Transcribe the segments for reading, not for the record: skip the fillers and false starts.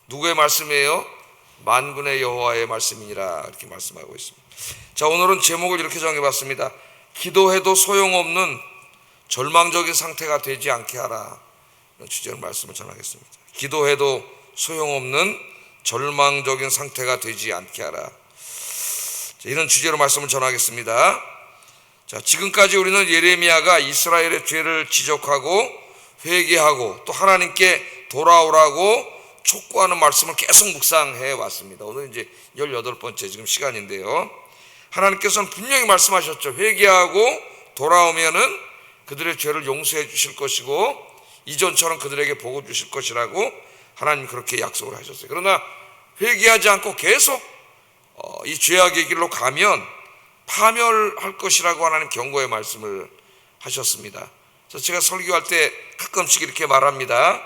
누구의 말씀이에요? 만군의 여호와의 말씀이니라 이렇게 말씀하고 있습니다. 자, 오늘은 제목을 이렇게 정해봤습니다. 기도해도 소용없는 절망적인 상태가 되지 않게 하라. 이런 주제로 말씀을 전하겠습니다. 기도해도 소용없는 절망적인 상태가 되지 않게 하라. 자, 이런 주제로 말씀을 전하겠습니다. 자, 지금까지 우리는 예레미야가 이스라엘의 죄를 지적하고 회개하고 또 하나님께 돌아오라고 촉구하는 말씀을 계속 묵상해 왔습니다. 오늘 이제 18번째 지금 시간인데요. 하나님께서는 분명히 말씀하셨죠. 회개하고 돌아오면은 그들의 죄를 용서해 주실 것이고 이전처럼 그들에게 복을 주실 것이라고 하나님 그렇게 약속을 하셨어요. 그러나 회개하지 않고 계속 이 죄악의 길로 가면 파멸할 것이라고 하나님 경고의 말씀을 하셨습니다. 그래서 제가 설교할 때 가끔씩 이렇게 말합니다.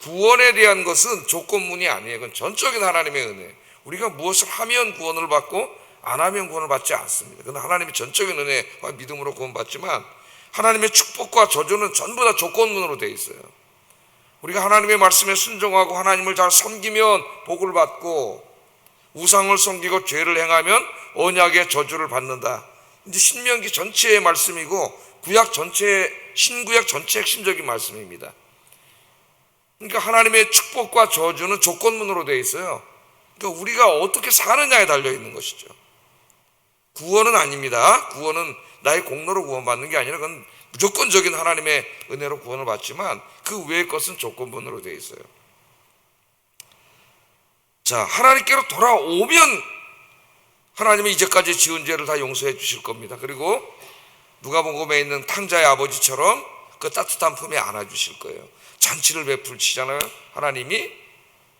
구원에 대한 것은 조건문이 아니에요. 그건 전적인 하나님의 은혜. 우리가 무엇을 하면 구원을 받고 안 하면 구원을 받지 않습니다. 그건 하나님의 전적인 은혜와 믿음으로 구원받지만 하나님의 축복과 저주는 전부 다 조건문으로 되어 있어요. 우리가 하나님의 말씀에 순종하고 하나님을 잘 섬기면 복을 받고 우상을 섬기고 죄를 행하면 언약의 저주를 받는다. 이제 신명기 전체의 말씀이고 구약 전체, 신구약 전체 핵심적인 말씀입니다. 그러니까 하나님의 축복과 저주는 조건문으로 되어 있어요. 그러니까 우리가 어떻게 사느냐에 달려 있는 것이죠. 구원은 아닙니다. 구원은 나의 공로로 구원받는 게 아니라 그건 무조건적인 하나님의 은혜로 구원을 받지만 그 외의 것은 조건문으로 되어 있어요. 자, 하나님께로 돌아오면 하나님은 이제까지 지은 죄를 다 용서해 주실 겁니다. 그리고 누가복음에 있는 탕자의 아버지처럼 그 따뜻한 품에 안아주실 거예요. 잔치를 베풀시잖아요, 하나님이.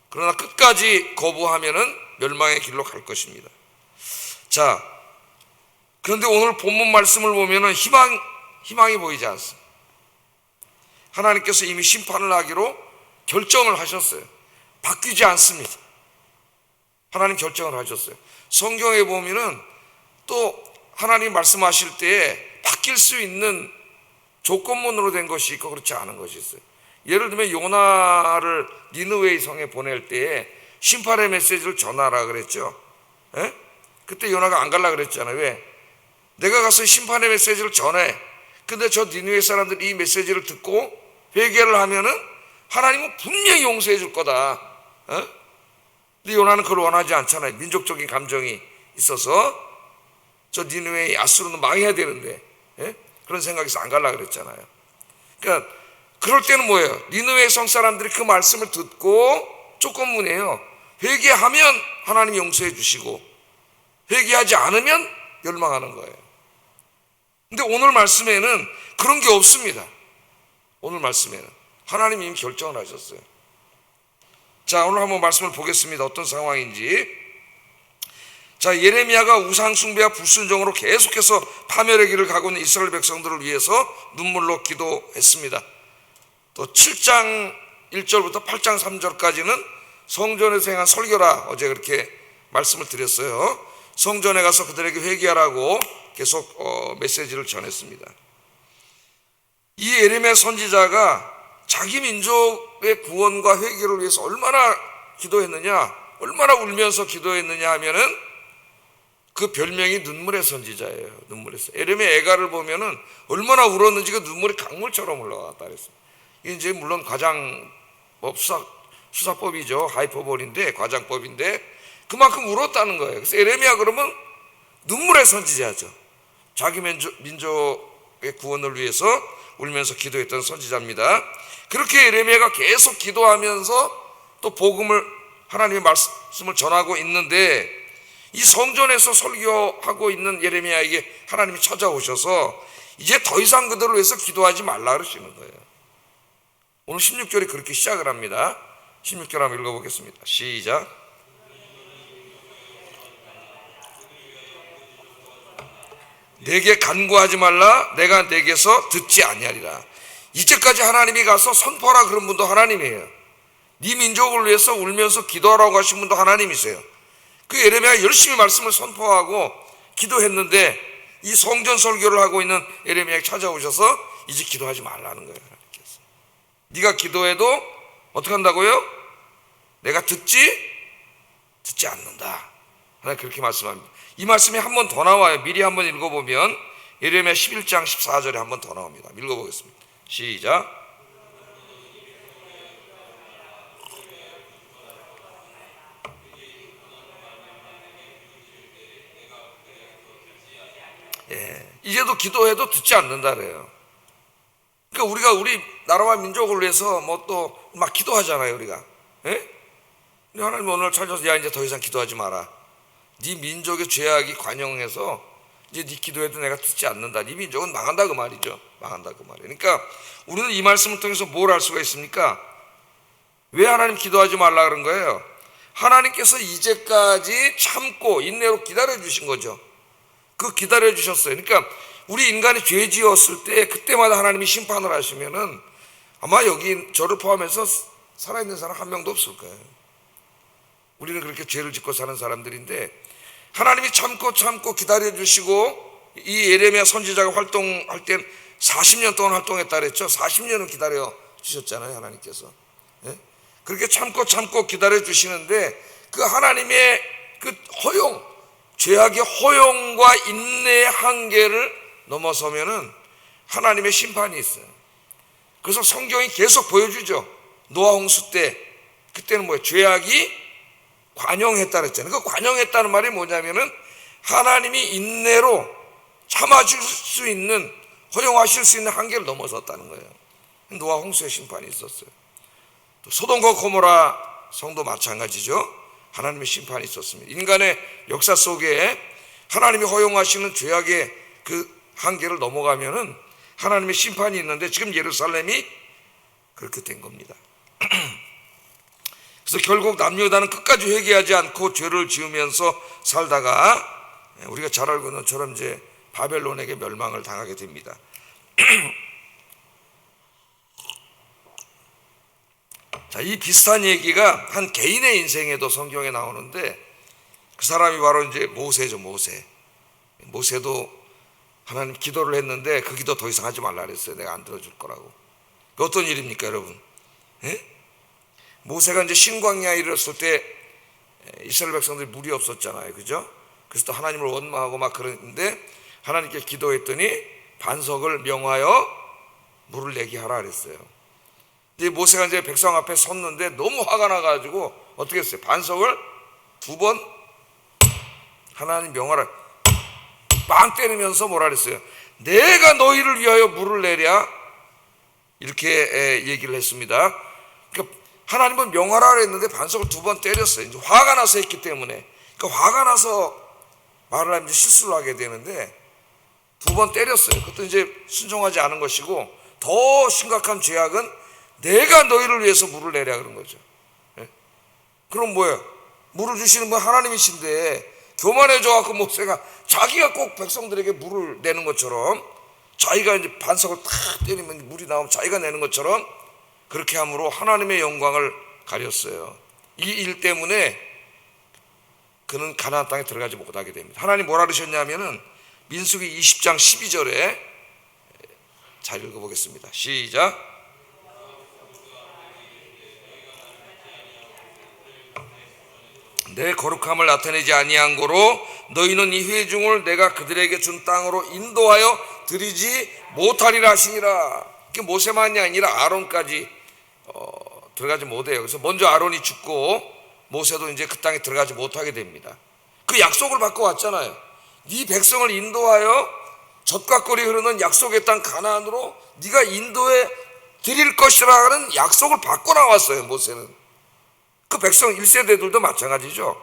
그러나 끝까지 거부하면은 멸망의 길로 갈 것입니다. 자, 그런데 오늘 본문 말씀을 보면은 희망이 보이지 않습니다. 하나님께서 이미 심판을 하기로 결정을 하셨어요. 바뀌지 않습니다. 하나님 결정을 하셨어요. 성경에 보면은 또 하나님 말씀하실 때에 바뀔 수 있는 조건문으로 된 것이 있고 그렇지 않은 것이 있어요. 예를 들면 요나를 니느웨 성에 보낼 때에 심판의 메시지를 전하라 그랬죠. 에? 그때 요나가 안 갈라 그랬잖아요. 왜? 내가 가서 심판의 메시지를 전해. 근데 저 니느웨 사람들이 이 메시지를 듣고 회개를 하면은 하나님은 분명히 용서해 줄 거다. 근데 요나는 그걸 원하지 않잖아요. 민족적인 감정이 있어서 저 니느웨 야수로는 망해야 되는데 그런 생각에서 안 갈라 그랬잖아요. 그러니까 그럴 때는 뭐예요? 니느웨 성 사람들이 그 말씀을 듣고 조건문이에요. 회개하면 하나님 용서해 주시고 회개하지 않으면 멸망하는 거예요. 근데 오늘 말씀에는 그런 게 없습니다. 오늘 말씀에는 하나님이 이미 결정을 하셨어요. 자, 오늘 한번 말씀을 보겠습니다. 어떤 상황인지. 자, 예레미야가 우상 숭배와 불순종으로 계속해서 파멸의 길을 가고 있는 이스라엘 백성들을 위해서 눈물로 기도했습니다. 또 7장 1절부터 8장 3절까지는 성전에서 행한 설교라 어제 그렇게 말씀을 드렸어요. 성전에 가서 그들에게 회개하라고 계속 메시지를 전했습니다. 이 예레미야 선지자가 자기 민족의 구원과 회개를 위해서 얼마나 기도했느냐, 얼마나 울면서 기도했느냐 하면은 그 별명이 눈물의 선지자예요. 눈물의 선지자. 예레미야 애가를 보면은 얼마나 울었는지 그 눈물이 강물처럼 흘러갔다 그랬어요. 이게 이제 물론 과장법 수사법이죠. 하이퍼볼인데 과장법인데 그만큼 울었다는 거예요. 그래서 예레미야 그러면 눈물의 선지자죠. 자기 민족의 구원을 위해서 울면서 기도했던 선지자입니다. 그렇게 예레미야가 계속 기도하면서 또 복음을 하나님의 말씀을 전하고 있는데 이 성전에서 설교하고 있는 예레미야에게 하나님이 찾아오셔서 이제 더 이상 그들을 위해서 기도하지 말라 그러시는 거예요. 오늘 16절이 그렇게 시작을 합니다. 16절 한번 읽어보겠습니다. 시작. 내게 간구하지 말라. 내가 내게서 듣지 아니하리라. 이제까지 하나님이 가서 선포하라 그런 분도 하나님이에요. 네 민족을 위해서 울면서 기도하라고 하신 분도 하나님이세요. 그 예레미야가 열심히 말씀을 선포하고 기도했는데 이 성전 설교를 하고 있는 예레미야가 찾아오셔서 이제 기도하지 말라는 거예요. 하나님께서. 네가 기도해도 어떻게 한다고요? 내가 듣지 않는다. 하나님 그렇게 말씀합니다. 이 말씀이 한 번 더 나와요. 미리 한번 읽어보면 예레미야 11장 14절에 한 번 더 나옵니다. 읽어보겠습니다. 시작. 이제도 기도해도 듣지 않는다 그래요. 그러니까 우리가 우리 나라와 민족을 위해서 뭐 또 막 기도하잖아요, 우리가. 예? 하나님 오늘 찾아서 야 이제 더 이상 기도하지 마라. 네 민족의 죄악이 관영해서 이제 네 기도해도 내가 듣지 않는다. 네 민족은 망한다 그 말이죠. 망한다 그 말이에요. 그러니까 우리는 이 말씀을 통해서 뭘 알 수가 있습니까? 왜 하나님 기도하지 말라 그런 거예요? 하나님께서 이제까지 참고 인내로 기다려 주신 거죠. 그 기다려 주셨어요. 그러니까 우리 인간이 죄 지었을 때 그때마다 하나님이 심판을 하시면은 아마 여기 저를 포함해서 살아있는 사람 한 명도 없을 거예요. 우리는 그렇게 죄를 짓고 사는 사람들인데 하나님이 참고 기다려 주시고 이 예레미야 선지자가 활동할 때 40년 동안 활동했다 그랬죠. 40년을 기다려 주셨잖아요, 하나님께서. 그렇게 참고 기다려 주시는데 그 하나님의 그 허용, 죄악의 허용과 인내의 한계를 넘어서면은 하나님의 심판이 있어요. 그래서 성경이 계속 보여주죠. 노아 홍수 때 그때는 뭐예요? 죄악이 관영했다 그랬잖아요. 그 관영했다는 말이 뭐냐면은 하나님이 인내로 참아줄 수 있는, 허용하실 수 있는 한계를 넘어섰다는 거예요. 노아 홍수의 심판이 있었어요. 또 소돔과 고모라 성도 마찬가지죠. 하나님의 심판이 있었습니다. 인간의 역사 속에 하나님이 허용하시는 죄악의 그 한계를 넘어가면은 하나님의 심판이 있는데 지금 예루살렘이 그렇게 된 겁니다. 그래서 결국 남유다는 끝까지 회개하지 않고 죄를 지으면서 살다가 우리가 잘 알고 있는 것처럼 이제 바벨론에게 멸망을 당하게 됩니다. 자, 이 비슷한 얘기가 한 개인의 인생에도 성경에 나오는데 그 사람이 바로 이제 모세죠. 모세도 하나님 기도를 했는데 그 기도 더 이상 하지 말라 그랬어요. 내가 안 들어줄 거라고. 어떤 일입니까, 여러분? 모세가 이제 신광야에 이르렀을 때 이스라엘 백성들이 물이 없었잖아요, 그죠? 그래서 또 하나님을 원망하고 막 그러는데 하나님께 기도했더니 반석을 명하여 물을 내게 하라 그랬어요. 이제 모세가 이제 백성 앞에 섰는데 너무 화가 나가지고 어떻게 했어요? 반석을 2번 하나님 명하라 빵 때리면서 뭐라 그랬어요? 내가 너희를 위하여 물을 내랴, 이렇게 얘기를 했습니다. 그러니까 하나님은 명하라 그랬는데 반석을 2번 때렸어요. 이제 화가 나서 했기 때문에. 그러니까 화가 나서 말을 하면 실수를 하게 되는데 2번 때렸어요. 그것도 이제 순종하지 않은 것이고, 더 심각한 죄악은 내가 너희를 위해서 물을 내랴 그런 거죠. 그럼 뭐예요? 물을 주시는 분 하나님이신데 교만해져갖고 모세가 자기가 꼭 백성들에게 물을 내는 것처럼, 자기가 이제 반석을 탁 때리면 물이 나오면 자기가 내는 것처럼 그렇게 함으로 하나님의 영광을 가렸어요. 이 일 때문에 그는 가나안 땅에 들어가지 못하게 됩니다. 하나님 뭐라 그러셨냐면은 민수기 20장 12절에 잘 읽어보겠습니다. 시작. 내 거룩함을 나타내지 아니한 고로 너희는 이 회중을 내가 그들에게 준 땅으로 인도하여 드리지 못하리라 하시니라. 모세만이 아니라 아론까지 들어가지 못해요. 그래서 먼저 아론이 죽고 모세도 이제 그 땅에 들어가지 못하게 됩니다. 그 약속을 받고 왔잖아요. 네 백성을 인도하여 젖과 꿀이 흐르는 약속의 땅 가나안으로 네가 인도해 드릴 것이라는 약속을 받고 나왔어요, 모세는. 그 백성 1세대들도 마찬가지죠.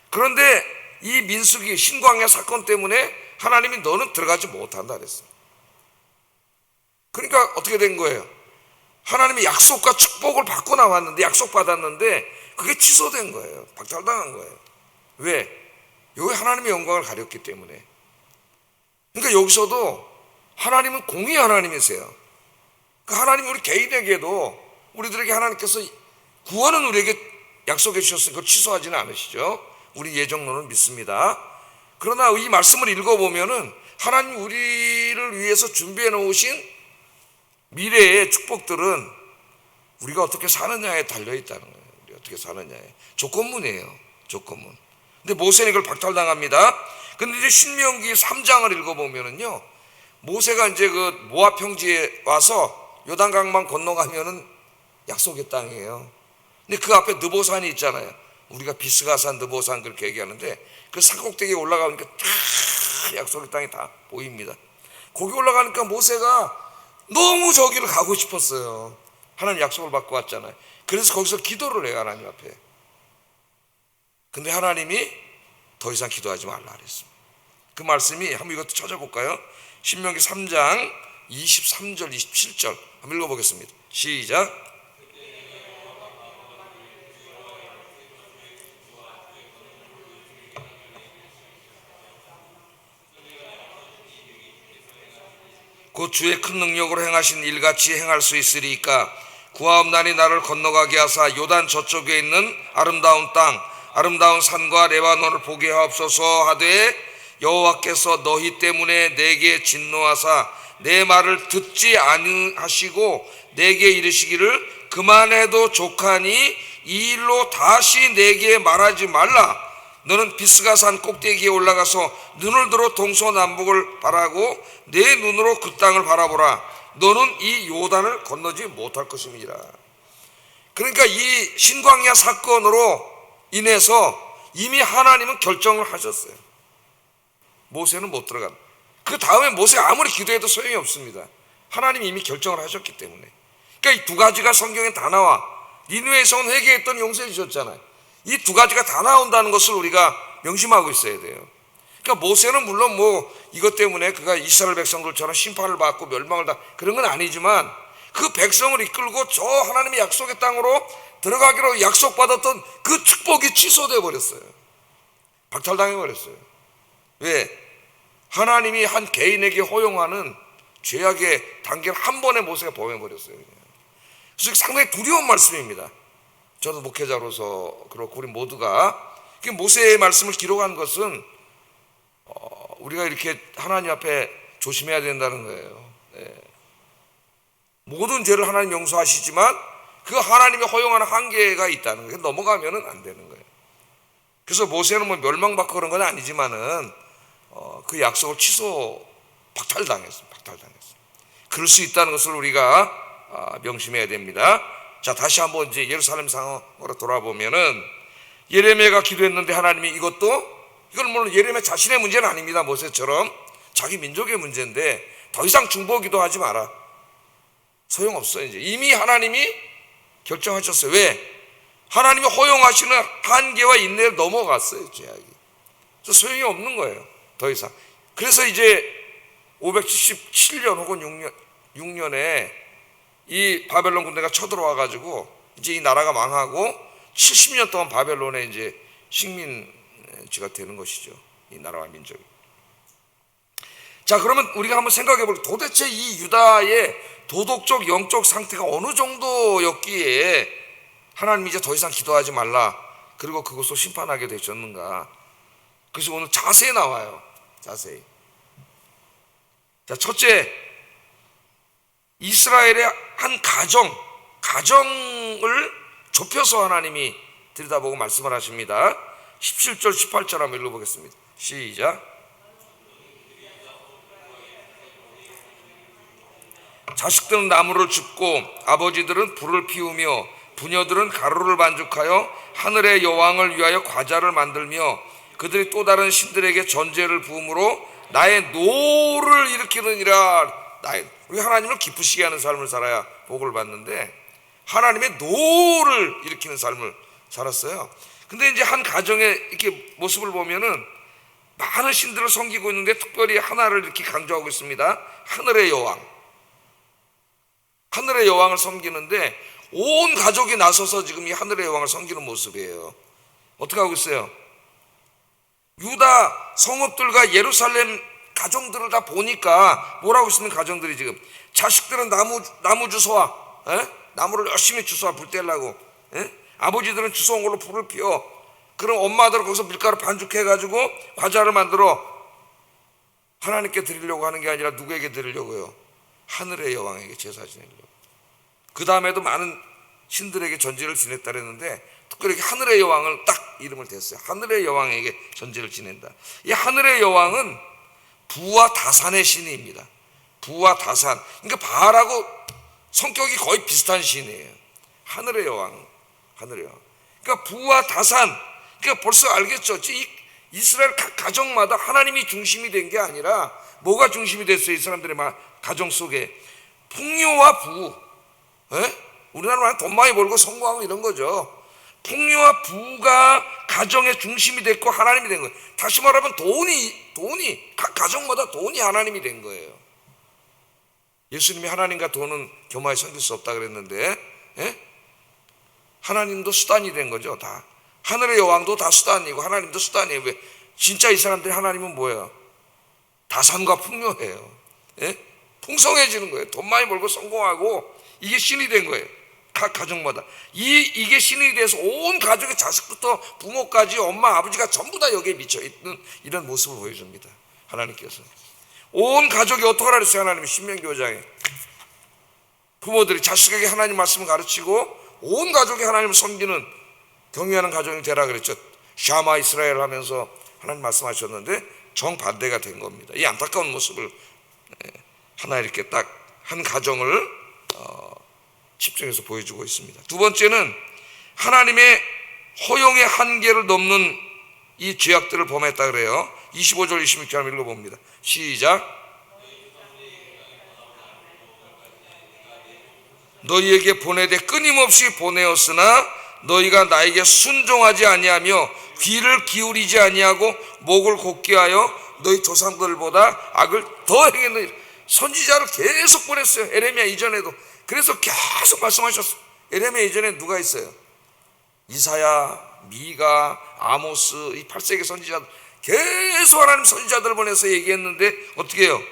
그런데 이 민수기 신광야 사건 때문에 하나님이 너는 들어가지 못한다 그랬어요. 그러니까 어떻게 된 거예요? 하나님의 약속과 축복을 받고 나왔는데, 약속 받았는데 그게 취소된 거예요. 박탈당한 거예요. 왜? 여기 하나님의 영광을 가렸기 때문에. 그러니까 여기서도 하나님은 공의 하나님이세요. 그 하나님 우리 개인에게도 우리들에게 하나님께서 구원은 우리에게 약속해 주셨으니 그걸 취소하지는 않으시죠. 우리 예정론을 믿습니다. 그러나 이 말씀을 읽어보면은 하나님 우리를 위해서 준비해 놓으신 미래의 축복들은 우리가 어떻게 사느냐에 달려 있다는 거예요. 우리가 어떻게 사느냐에 조건문이에요. 조건문. 근데 모세는 이걸 박탈당합니다. 근데 이제 신명기 3장을 읽어보면은요, 모세가 이제 그 모압 평지에 와서 요단강만 건너가면은 약속의 땅이에요. 근데 그 앞에 느보산이 있잖아요. 우리가 비스가산, 느보산 그렇게 얘기하는데 그 산꼭대기에 올라가니까 다 약속의 땅이 다 보입니다. 거기 올라가니까 모세가 너무 저기를 가고 싶었어요. 하나님 약속을 받고 왔잖아요. 그래서 거기서 기도를 해요, 하나님 앞에. 근데 하나님이 더 이상 기도하지 말라 그랬습니다. 그 말씀이 한번 이것도 찾아볼까요? 신명기 3장 23절 27절 한번 읽어보겠습니다. 시작. 곧 주의 큰 능력으로 행하신 일같이 행할 수 있으리이까 구하옵나니 나를 건너가게 하사 요단 저쪽에 있는 아름다운 땅 아름다운 산과 레바논을 보게 하옵소서 하되 여호와께서 너희 때문에 내게 진노하사 내 말을 듣지 아니하시고 내게 이르시기를 그만해도 족하니 이 일로 다시 내게 말하지 말라. 너는 비스가산 꼭대기에 올라가서 눈을 들어 동서남북을 바라고 내 눈으로 그 땅을 바라보라. 너는 이 요단을 건너지 못할 것임이라. 그러니까 이 신광야 사건으로 인해서 이미 하나님은 결정을 하셨어요. 모세는 못 들어간다. 그 다음에 모세가 아무리 기도해도 소용이 없습니다. 하나님이 이미 결정을 하셨기 때문에. 그러니까 이 두 가지가 성경에 다 나와. 니느웨에서 온 회개했더니 용서해 주셨잖아요. 이 두 가지가 다 나온다는 것을 우리가 명심하고 있어야 돼요. 그러니까 모세는 물론 뭐 이것 때문에 그가 이스라엘 백성들처럼 심판을 받고 멸망을 다 그런 건 아니지만 그 백성을 이끌고 저 하나님의 약속의 땅으로 들어가기로 약속받았던 그 축복이 취소되어 버렸어요. 박탈당해 버렸어요. 왜? 하나님이 한 개인에게 허용하는 죄악의 단계를 한 번에 모세가 범해 버렸어요. 그래서 상당히 두려운 말씀입니다. 저도 목회자로서 그렇고 우리 모두가 모세의 말씀을 기록한 것은 우리가 이렇게 하나님 앞에 조심해야 된다는 거예요. 모든 죄를 하나님 용서하시지만 그 하나님이 허용하는 한계가 있다는 거예요. 넘어가면은 안 되는 거예요. 그래서 모세는 뭐 멸망받고 그런 건 아니지만은 그 약속을 박탈당했어요. 그럴 수 있다는 것을 우리가 명심해야 됩니다. 자, 다시 한번 이제 예루살렘 상황으로 돌아보면은 예레미야가 기도했는데 하나님이 이건 물론 예레미야 자신의 문제는 아닙니다. 모세처럼 자기 민족의 문제인데 더 이상 중보 기도하지 마라. 소용없어요. 이제 이미 하나님이 결정하셨어요. 왜? 하나님이 허용하시는 한계와 인내를 넘어갔어요. 죄악이. 그래서 소용이 없는 거예요. 더 이상. 그래서 이제 577년 혹은 6년에 이 바벨론 군대가 쳐들어와 가지고 이제 이 나라가 망하고 70년 동안 바벨론에 이제 식민지가 되는 것이죠. 이 나라와 민족이. 자, 그러면 우리가 한번 생각해 볼게요. 도대체 이 유다의 도덕적 영적 상태가 어느 정도였기에 하나님이 이제 더 이상 기도하지 말라. 그리고 그것을 심판하게 되셨는가. 그래서 오늘 자세히 나와요. 자세히. 자, 첫째, 이스라엘의 한 가정을 좁혀서 하나님이 들여다보고 말씀을 하십니다. 17절 18절 한번 읽어보겠습니다. 시작. 자식들은 나무를 줍고 아버지들은 불을 피우며 부녀들은 가루를 반죽하여 하늘의 여왕을 위하여 과자를 만들며 그들이 또 다른 신들에게 전제를 부음으로 나의 노를 일으키느니라. 우리 하나님을 기쁘시게 하는 삶을 살아야 복을 받는데 하나님의 노를 일으키는 삶을 살았어요. 근데 이제 한 가정의 이렇게 모습을 보면은 많은 신들을 섬기고 있는데 특별히 하나를 이렇게 강조하고 있습니다. 하늘의 여왕을 섬기는데 온 가족이 나서서 지금 이 하늘의 여왕을 섬기는 모습이에요. 어떻게 하고 있어요? 유다 성읍들과 예루살렘 가정들을 다 보니까 뭐라고 있습니까? 가정들이 지금 자식들은 나무 주워와, 나무를 열심히 주워와 불 떼려고, 아버지들은 주워온 걸로 불을 피워. 그럼 엄마들은 거기서 밀가루 반죽해가지고 과자를 만들어 하나님께 드리려고 하는 게 아니라 누구에게 드리려고요? 하늘의 여왕에게 제사 지내려고. 그 다음에도 많은 신들에게 전제를 지냈다 그랬는데 특별히 하늘의 여왕을 딱 이름을 댔어요. 하늘의 여왕에게 전제를 지낸다. 이 하늘의 여왕은 부와 다산의 신입니다. 부와 다산. 그러니까 바알하고 성격이 거의 비슷한 신이에요. 하늘의 여왕, 하늘의 여왕. 그러니까 부와 다산. 그러니까 벌써 알겠죠. 이 이스라엘 각 가정마다 하나님이 중심이 된 게 아니라 뭐가 중심이 됐어요? 이 사람들의 가정 속에 풍요와 부. 우리나라 말하면 돈 많이 벌고 성공하고 이런 거죠. 풍요와 부가 가정의 중심이 됐고 하나님이 된 거예요. 다시 말하면 돈이 각 가정마다 돈이 하나님이 된 거예요. 예수님이 하나님과 돈은 교마에 섬길 수 없다 그랬는데 하나님도 수단이 된 거죠. 다 하늘의 여왕도 다 수단이고 하나님도 수단이에요. 왜? 진짜 이 사람들이 하나님은 뭐예요? 다산과 풍요해요. 풍성해지는 거예요. 돈 많이 벌고 성공하고 이게 신이 된 거예요. 각 가정마다 이게 신이 돼서 온 가족의 자식부터 부모까지 엄마 아버지가 전부 다 여기에 미쳐있는 이런 모습을 보여줍니다. 하나님께서 온 가족이 어떻게 하라 그랬어요? 하나님이 신명기 5장에 부모들이 자식에게 하나님 말씀을 가르치고 온 가족이 하나님을 섬기는 경외하는 가정이 되라 그랬죠. 샤마 이스라엘 하면서 하나님 말씀하셨는데 정반대가 된 겁니다. 이 안타까운 모습을 하나 이렇게 딱 한 가정을 집중해서 보여주고 있습니다. 두 번째는 하나님의 허용의 한계를 넘는 이 죄악들을 범했다 그래요. 25절 26절 한번 읽어봅니다. 시작. 너희에게 보내되 끊임없이 보내었으나 너희가 나에게 순종하지 아니하며 귀를 기울이지 아니하고 목을 곧게 하여 너희 조상들보다 악을 더 행했느니라. 선지자를 계속 보냈어요. 에레미야 이전에도. 그래서 계속 말씀하셨어요. 에레미야 이전에 누가 있어요? 이사야, 미가, 아모스, 이 8세기 선지자들 계속 하나님 선지자들을 보내서 얘기했는데 어떻게 해요?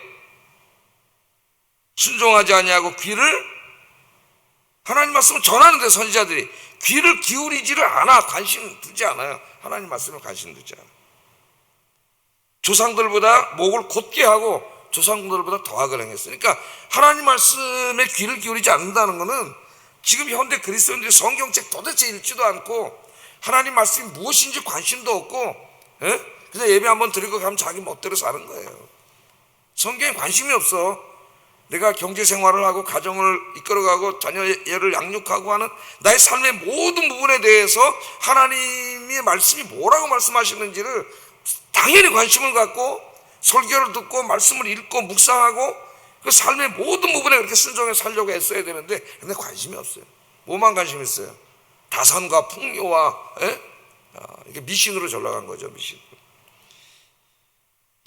순종하지 아니하고 귀를 하나님 말씀을 전하는데 선지자들이 귀를 기울이지를 않아. 관심 두지 않아요. 하나님 말씀을 관심 두지 않아. 조상들보다 목을 곧게 하고 조상들보다 더 악을 행했어요. 그러니까 하나님 말씀에 귀를 기울이지 않는다는 것은 지금 현대 그리스도인들이 성경책 도대체 읽지도 않고 하나님 말씀이 무엇인지 관심도 없고 그냥 예배 한번 드리고 가면 자기 멋대로 사는 거예요. 성경에 관심이 없어. 내가 경제생활을 하고 가정을 이끌어가고 자녀를 양육하고 하는 나의 삶의 모든 부분에 대해서 하나님의 말씀이 뭐라고 말씀하시는지를 당연히 관심을 갖고 설교를 듣고 말씀을 읽고 묵상하고 그 삶의 모든 부분에 그렇게 순종해 살려고 애써야 되는데 근데 관심이 없어요. 뭐만 관심이 있어요? 다산과 풍요와 이게 미신으로 전락한 거죠. 미신.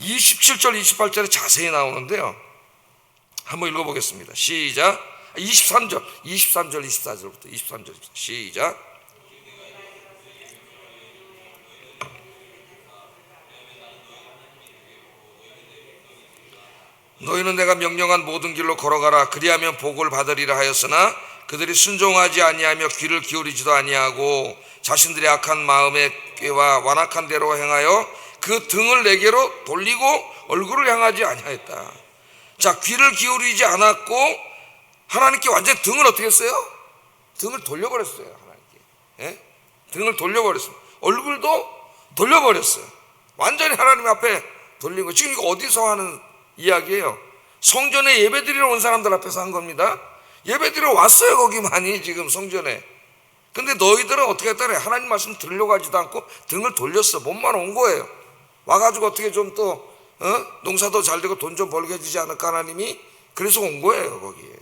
27절 28절에 자세히 나오는데요. 한번 읽어보겠습니다. 시작. 23절 24절부터 23절 시작. 너희는 내가 명령한 모든 길로 걸어가라. 그리하면 복을 받으리라 하였으나 그들이 순종하지 아니하며 귀를 기울이지도 아니하고 자신들의 악한 마음의 꾀와 완악한 대로 행하여 그 등을 내게로 돌리고 얼굴을 향하지 아니하였다. 자, 귀를 기울이지 않았고 하나님께 완전히 등을 어떻게 했어요? 등을 돌려버렸어요. 하나님께. 등을 돌려버렸어요. 얼굴도 돌려버렸어요. 완전히 하나님 앞에 돌린 거. 지금 이거 어디서 하는 이야기예요? 성전에 예배드리러 온 사람들 앞에서 한 겁니다. 예배드리러 왔어요. 거기 많이 지금 성전에. 근데 너희들은 어떻게 했다래? 하나님 말씀 들으려고 하지도 않고 등을 돌렸어. 몸만 온 거예요. 와가지고 어떻게 좀 또 농사도 잘 되고 돈 좀 벌게 해주지 않을까 하나님이. 그래서 온 거예요. 거기에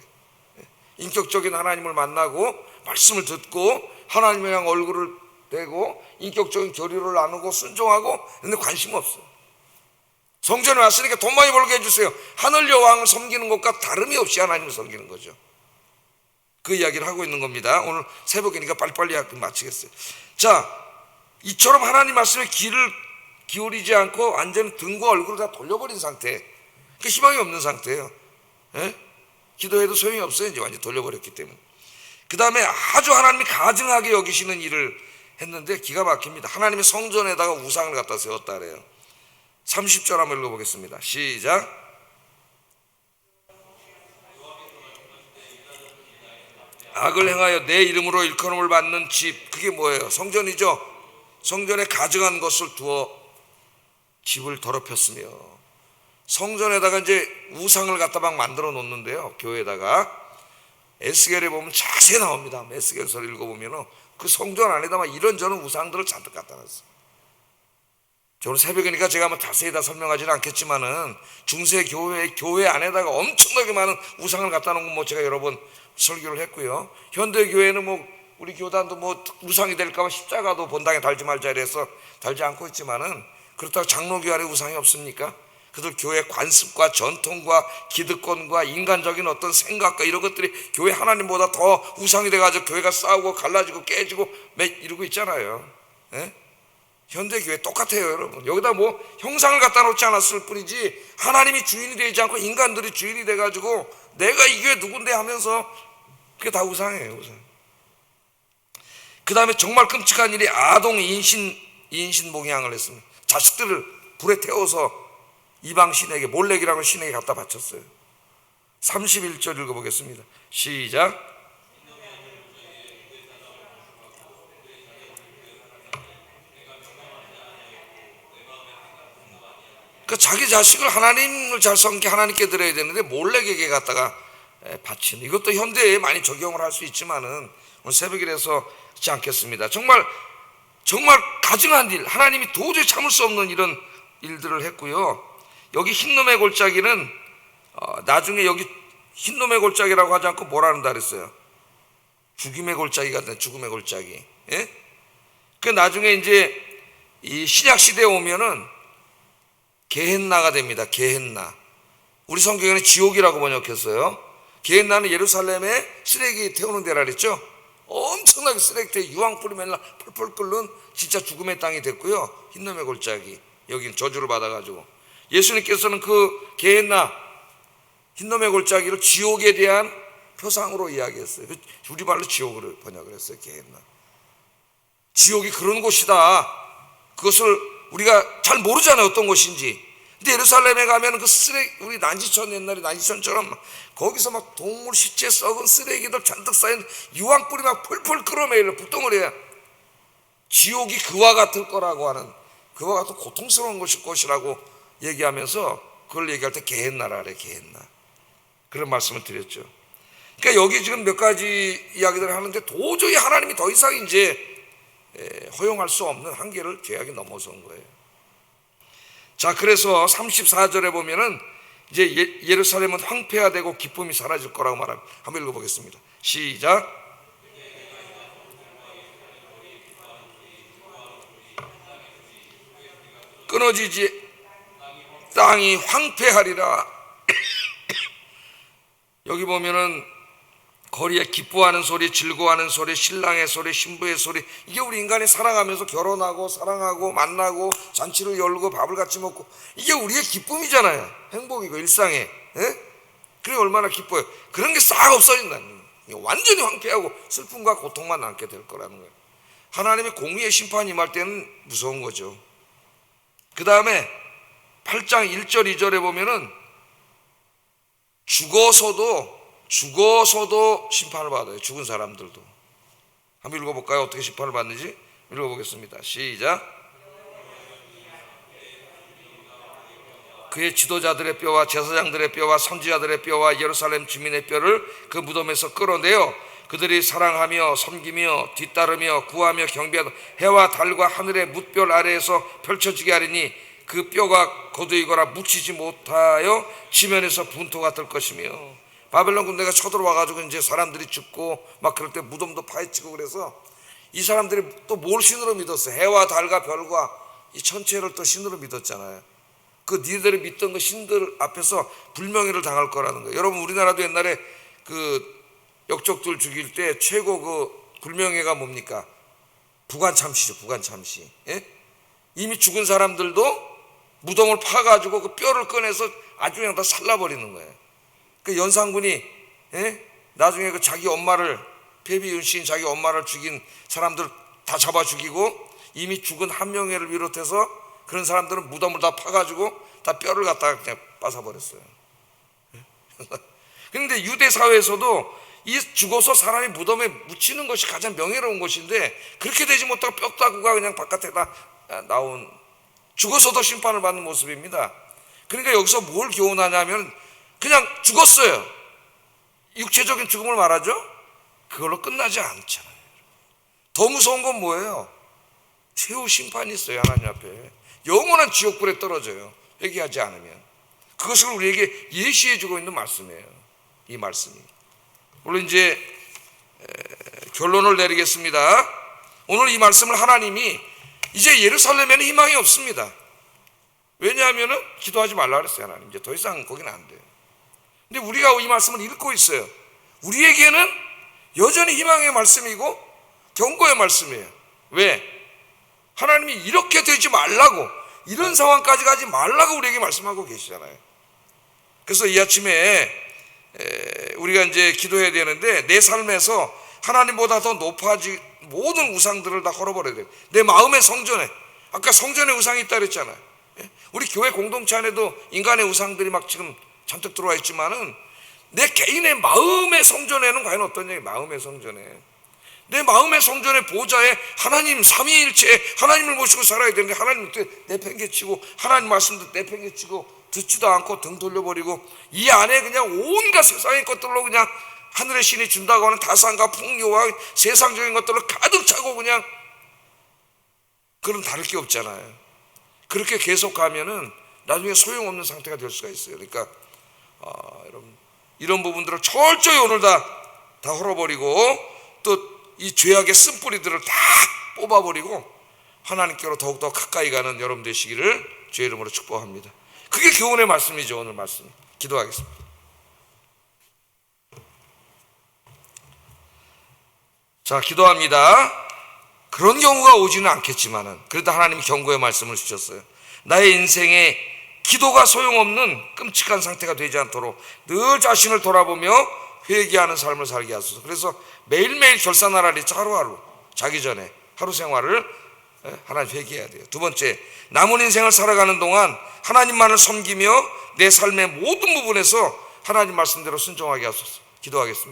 인격적인 하나님을 만나고 말씀을 듣고 하나님을 향 얼굴을 대고 인격적인 교류를 나누고 순종하고. 근데 관심 없어. 성전에 왔으니까 돈 많이 벌게 해주세요. 하늘 여왕을 섬기는 것과 다름이 없이 하나님을 섬기는 거죠. 그 이야기를 하고 있는 겁니다. 오늘 새벽이니까 빨리빨리 마치겠어요. 자, 이처럼 하나님 말씀에 귀를 기울이지 않고 완전히 등과 얼굴을 다 돌려버린 상태. 그 희망이 없는 상태예요. 기도해도 소용이 없어요. 이제 완전히 돌려버렸기 때문에. 그 다음에 아주 하나님이 가증하게 여기시는 일을 했는데 기가 막힙니다. 하나님의 성전에다가 우상을 갖다 세웠다 그래요. 30절 한번 읽어보겠습니다. 시작. 악을 행하여 내 이름으로 일컬음을 받는 집, 그게 뭐예요? 성전이죠. 성전에 가증한 것을 두어 집을 더럽혔으며, 성전에다가 이제 우상을 갖다 막 만들어 놓는데요, 교회에다가. 에스겔에 보면 자세히 나옵니다. 에스겔서를 읽어보면 그 성전 안에다 막 이런저런 우상들을 잔뜩 갖다 놨어요. 오늘 새벽이니까 제가 뭐 자세히 다 설명하지는 않겠지만은 중세 교회 안에다가 엄청나게 많은 우상을 갖다 놓은 거 뭐 제가 여러 번 설교를 했고요. 현대 교회는 뭐 우리 교단도 뭐 우상이 될까봐 십자가도 본당에 달지 말자 이래서 달지 않고 있지만은, 그렇다고 장로교 안에 우상이 없습니까? 그들 교회 관습과 전통과 기득권과 인간적인 어떤 생각과 이런 것들이 교회 하나님보다 더 우상이 돼가지고 교회가 싸우고 갈라지고 깨지고 이러고 있잖아요. 예? 현대교회 똑같아요, 여러분. 여기다 뭐 형상을 갖다 놓지 않았을 뿐이지 하나님이 주인이 되지 않고 인간들이 주인이 돼가지고 내가 이 교회 누군데 하면서 그게 다 우상이에요, 우상. 그 다음에 정말 끔찍한 일이 아동 인신 목양을 했습니다. 자식들을 불에 태워서 이방 신에게, 몰렉이라는 신에게 갖다 바쳤어요. 31절 읽어보겠습니다. 시작. 그 자기 자식을 하나님을 잘 섬기 하나님께 드려야 되는데 몰렉에게 갖다가 바치는, 이것도 현대에 많이 적용을 할 수 있지만은 오늘 새벽이라서 그렇지 않겠습니다. 정말 가증한 일, 하나님이 도저히 참을 수 없는 이런 일들을 했고요. 여기 흰놈의 골짜기는 나중에 여기 흰놈의 골짜기라고 하지 않고 뭐라 한다 그랬어요? 죽음의 골짜기가 돼, 죽음의 골짜기. 예? 그 나중에 이제 이 신약 시대에 오면은 게헨나가 됩니다. 게헨나. 우리 성경에는 지옥이라고 번역했어요. 게헨나는 예루살렘에 쓰레기 태우는 데라 그랬죠. 엄청나게 쓰레기통에 유황 뿌리면 펄펄 끓는 진짜 죽음의 땅이 됐고요. 흰놈의 골짜기, 여긴 저주를 받아가지고 예수님께서는 그 게헨나, 흰놈의 골짜기를 지옥에 대한 표상으로 이야기했어요. 우리말로 지옥으로 번역을 했어요. 게헨나, 지옥이 그런 곳이다. 그것을 우리가 잘 모르잖아요, 어떤 곳인지. 근데 예루살렘에 가면 그 쓰레기, 우리 난지천, 옛날에 난지천처럼 거기서 막 동물 시체 썩은 쓰레기들 잔뜩 쌓인 유황불이 막 펄펄 끓어내리는 불덩어리야. 지옥이 그와 같을 거라고 하는, 그와 같은 고통스러운 것이라고 얘기하면서 그걸 얘기할 때 게헨나라 그래, 게헨나. 그런 말씀을 드렸죠. 그러니까 여기 지금 몇 가지 이야기들을 하는데 도저히 하나님이 더 이상 이제 허용할 수 없는 한계를 죄악이 넘어선 거예요. 자, 그래서 34절에 보면은 이제 예루살렘은 황폐화되고 기쁨이 사라질 거라고 말합니다. 한번 읽어보겠습니다. 시작. 끊어지지 땅이 황폐하리라. 여기 보면은 거리에 기뻐하는 소리, 즐거워하는 소리, 신랑의 소리, 신부의 소리, 이게 우리 인간이 살아가면서 결혼하고 사랑하고 만나고 잔치를 열고 밥을 같이 먹고, 이게 우리의 기쁨이잖아요. 행복이고 일상에. 그게 얼마나 기뻐요. 그런 게 싹 없어진다. 완전히 황폐하고 슬픔과 고통만 남게 될 거라는 거예요. 하나님의 공의의 심판이 임할 때는 무서운 거죠. 그 다음에 8장 1절 2절에 보면은 죽어서도 심판을 받아요. 죽은 사람들도. 한번 읽어볼까요? 어떻게 심판을 받는지 읽어보겠습니다. 시작. 그의 지도자들의 뼈와 제사장들의 뼈와 선지자들의 뼈와 예루살렘 주민의 뼈를 그 무덤에서 끌어내어 그들이 사랑하며 섬기며 뒤따르며 구하며 경배하던 해와 달과 하늘의 뭇별 아래에서 펼쳐지게 하리니 그 뼈가 거두이거나 묻히지 못하여 지면에서 분토가 될 것이며, 바벨론 군대가 쳐들어와가지고 이제 사람들이 죽고 막 그럴 때 무덤도 파헤치고, 그래서 이 사람들이 또 뭘 신으로 믿었어요? 해와 달과 별과 이 천체를 또 신으로 믿었잖아요. 그 니들이 믿던 그 신들 앞에서 불명예를 당할 거라는 거예요. 여러분, 우리나라도 옛날에 그 역적들 죽일 때 최고 그 불명예가 뭡니까? 부관참시죠, 부관참시. 예? 이미 죽은 사람들도 무덤을 파가지고 그 뼈를 꺼내서 아주 그냥 다 살라버리는 거예요. 그 연산군이 나중에 그 자기 엄마를, 패비윤신 자기 엄마를 죽인 사람들 다 잡아 죽이고, 이미 죽은 한명회를 비롯해서 그런 사람들은 무덤을 다 파가지고 다 뼈를 갖다가 그냥 빠사버렸어요. 그런데 유대 사회에서도 이 죽어서 사람이 무덤에 묻히는 것이 가장 명예로운 것인데 그렇게 되지 못하고 뼈다구가 그냥 바깥에다 나온, 죽어서도 심판을 받는 모습입니다. 그러니까 여기서 뭘 교훈하냐면 그냥 죽었어요. 육체적인 죽음을 말하죠. 그걸로 끝나지 않잖아요. 더 무서운 건 뭐예요? 최후 심판이 있어요. 하나님 앞에 영원한 지옥불에 떨어져요. 회개하지 않으면. 그것을 우리에게 예시해 주고 있는 말씀이에요. 이 말씀이. 물론 이제 결론을 내리겠습니다. 오늘 이 말씀을 하나님이 이제 예루살렘에는 희망이 없습니다. 왜냐하면 기도하지 말라 그랬어요. 하나님 이제 더 이상 거기는 안 돼요. 근데 우리가 이 말씀을 읽고 있어요. 우리에게는 여전히 희망의 말씀이고 경고의 말씀이에요. 왜? 하나님이 이렇게 되지 말라고, 이런 상황까지 가지 말라고 우리에게 말씀하고 계시잖아요. 그래서 이 아침에 우리가 이제 기도해야 되는데 내 삶에서 하나님보다 더 높아진 모든 우상들을 다 걸어버려야 돼요. 내 마음의 성전에, 아까 성전에 우상이 있다 그랬잖아요. 우리 교회 공동체 안에도 인간의 우상들이 막 지금 잔뜩 들어와 있지만은 내 개인의 마음의 성전에는 과연 어떤 얘기? 마음의 성전에, 내 마음의 성전의 보좌에 하나님 삼위일체 하나님을 모시고 살아야 되는데 하나님 내팽개치고 하나님 말씀도 내팽개치고 듣지도 않고 등 돌려버리고 이 안에 그냥 온갖 세상의 것들로 그냥 하늘의 신이 준다고 하는 다산과 풍요와 세상적인 것들로 가득 차고 그냥, 그럼 다를 게 없잖아요. 그렇게 계속 가면은 나중에 소용없는 상태가 될 수가 있어요. 그러니까 여러분 이런 부분들을 철저히 오늘 다 헐어버리고 또 이 죄악의 쓴뿌리들을 다 뽑아버리고 하나님께로 더욱더 가까이 가는 여러분 되시기를 주의 이름으로 축복합니다. 그게 교훈의 말씀이죠. 오늘 말씀. 기도하겠습니다. 자, 기도합니다. 그런 경우가 오지는 않겠지만은 그래도 하나님이 경고의 말씀을 주셨어요. 나의 인생에 기도가 소용없는 끔찍한 상태가 되지 않도록 늘 자신을 돌아보며 회개하는 삶을 살게 하소서. 그래서 매일매일 결산하라리 하루하루 자기 전에 하루 생활을 하나님 회개해야 돼요. 두 번째, 남은 인생을 살아가는 동안 하나님만을 섬기며 내 삶의 모든 부분에서 하나님 말씀대로 순종하게 하소서. 기도하겠습니다.